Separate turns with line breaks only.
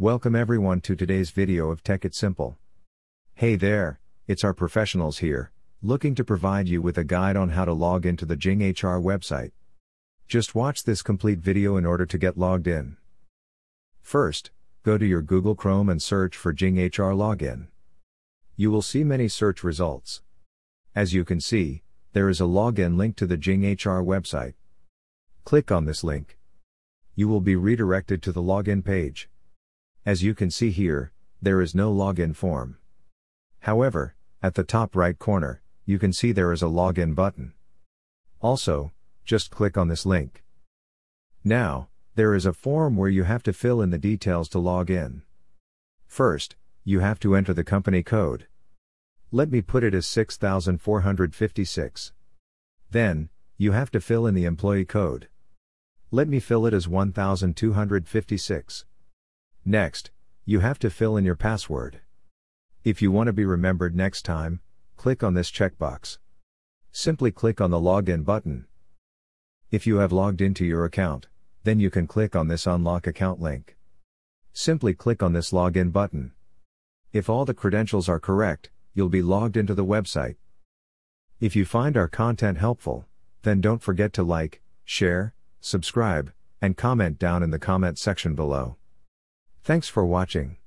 Welcome everyone to today's video of Tech It Simple. Hey there, it's our professionals here, looking to provide you with a guide on how to log into the Zing HR website. Just watch this complete video in order to get logged in. First, go to your Google Chrome and search for Zing HR login. You will see many search results. As you can see, there is a login link to the Zing HR website. Click on this link. You will be redirected to the login page. As you can see here, there is no login form. However, at the top right corner, you can see there is a login button. Also, just click on this link. Now, there is a form where you have to fill in the details to log in. First, you have to enter the company code. Let me put it as 6456. Then, you have to fill in the employee code. Let me fill it as 1256. Next, you have to fill in your password. If you want to be remembered next time, click on this checkbox. Simply click on the login button. If you have logged into your account, then you can click on this unlock account link. Simply click on this login button. If all the credentials are correct, you'll be logged into the website. If you find our content helpful, then don't forget to like, share, subscribe, and comment down in the comment section below. Thanks for watching.